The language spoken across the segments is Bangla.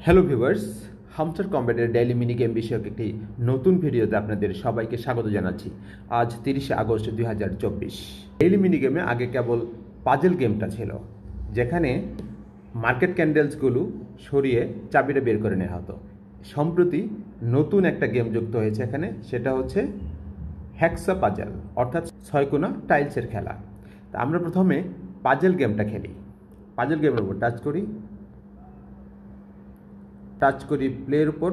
হ্যালো ভিউয়ার্স, হামস্টার কম্ব্যাটের ডেইলি মিনি গেম বিষয়ক একটি নতুন ভিডিওতে আপনাদের সবাইকে স্বাগত জানাচ্ছি। আজ 30শে আগস্ট 2024। ডেইলি মিনি গেমে আগে কেবল পাজেল গেমটা ছিল, যেখানে মার্কেট ক্যান্ডেলসগুলো সরিয়ে চাবিটা বের করে নেওয়া হতো। সম্প্রতি নতুন একটা গেম যুক্ত হয়েছে এখানে, সেটা হচ্ছে হ্যাক্সা পাজেল, অর্থাৎ 6 কোণা টাইলসের খেলা। তা আমরা প্রথমে পাজেল গেমটা খেলি। পাজেল গেমের উপর টাচ করি প্লের উপর।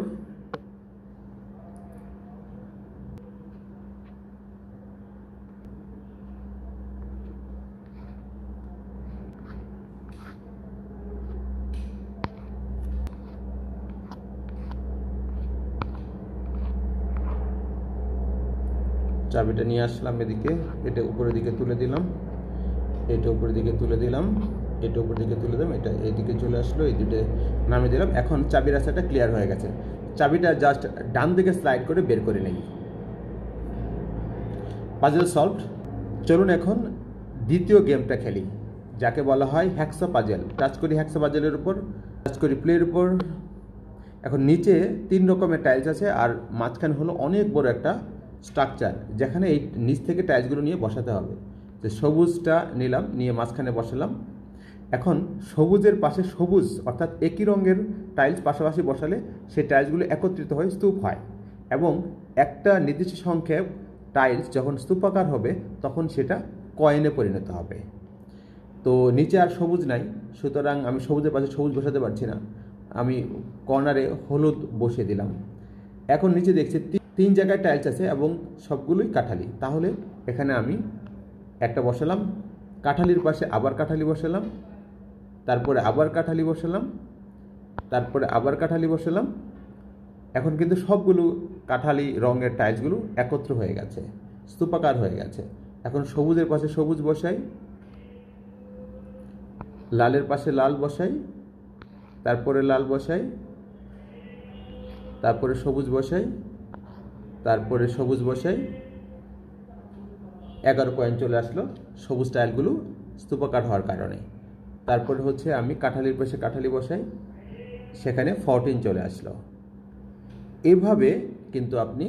চাবিটা নিয়ে আসলাম এদিকে, এটা উপরের দিকে তুলে দিলাম, এটা উপরের দিকে তুলে দিলাম, এটা উপরের দিকে তুলে দিলাম, এটা এইদিকে চলে আসলো, এই দুটো নামিয়ে দিলাম। এখন চাবির রাস্তাটা ক্লিয়ার হয়ে গেছে। চাবিটা জাস্ট ডান দিকে স্লাইড করে বের করে নেই। Puzzle solved. চলুন এখন দ্বিতীয় গেমটা খেলি, যাকে বলা হয় হ্যাক্সা পাজেল। টাচ করি হ্যাক্সা পাজেলের উপর, টাচ করি প্লের উপর। এখন নিচে 3 রকমের টাইলস আছে, আর মাঝখানে হলো অনেক বড় একটা স্ট্রাকচার, যেখানে এই নিচ থেকে টাইলসগুলো নিয়ে বসাতে হবে। তো সবুজটা নিলাম, নিয়ে মাঝখানে বসালাম। এখন সবুজের পাশে সবুজ অর্থাৎ একই রঙের টাইলস পাশাপাশি বসালে সেই টাইলসগুলো একত্রিত হয়ে স্তূপ হয়, এবং একটা নির্দিষ্ট সংখ্যক টাইলস যখন স্তূপাকার হবে তখন সেটা কয়েনে পরিণত হবে। তো নিচে আর সবুজ নাই, সুতরাং আমি সবুজের পাশে সবুজ বসাতে পারছি না, আমি কর্নারে হলুদ বসিয়ে দিলাম। এখন নিচে দেখছি 3 জায়গায় টাইলস আছে এবং সবগুলোই কাঠালি। তাহলে এখানে আমি একটা বসালাম, কাঠালির পাশে আবার কাঠালি বসালাম, তারপরে আবার কাঠালি বসালাম, তারপরে আবার কাঠালি বসালাম। এখন কিন্তু সবগুলো কাঠালি রঙের টাইলসগুলো একত্র হয়ে গেছে, স্তূপাকার হয়ে গেছে। এখন সবুজের পাশে সবুজ বসাই, লালের পাশে লাল বসাই, তারপরে লাল বসাই, তারপরে সবুজ বসাই, তারপরে সবুজ বসাই। 11 পয়েন্ট চলে আসলো সবুজ টাইলগুলো স্তূপাকার হওয়ার কারণে। তারপরে হচ্ছে আমি কাঠালির পাশে কাঠালি বসাই, সেখানে 14 চলে আসলো। এইভাবে কিন্তু আপনি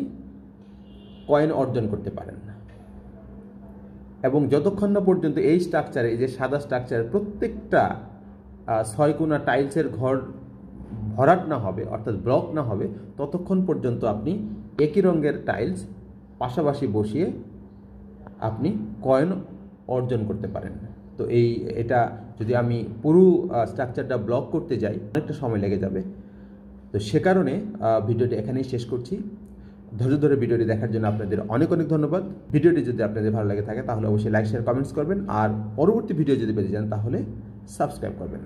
কয়েন অর্জন করতে পারেন না, এবং যতক্ষণ না পর্যন্ত এই স্ট্রাকচারে, এই যে সাদা স্ট্রাকচারে প্রত্যেকটা 6 কোণা টাইলসের ঘর ভরাট না হবে, অর্থাৎ ব্লক না হবে, ততক্ষণ পর্যন্ত আপনি একই রঙের টাইলস পাশাপাশি বসিয়ে আপনি কয়েন অর্জন করতে পারেন। তো এটা যদি আমি পুরো স্ট্রাকচারটা ব্লক করতে যাই অনেকটা সময় লেগে যাবে। তো সে কারণে ভিডিওটি এখানেই শেষ করছি। ধৈর্য ধরে ভিডিওটি দেখার জন্য আপনাদের অনেক অনেক ধন্যবাদ। ভিডিওটি যদি আপনাদের ভালো লাগে থাকে তাহলে অবশ্যই লাইক, শেয়ার, কমেন্টস করবেন, আর পরবর্তী ভিডিও যদি পেতে চান তাহলে সাবস্ক্রাইব করবেন।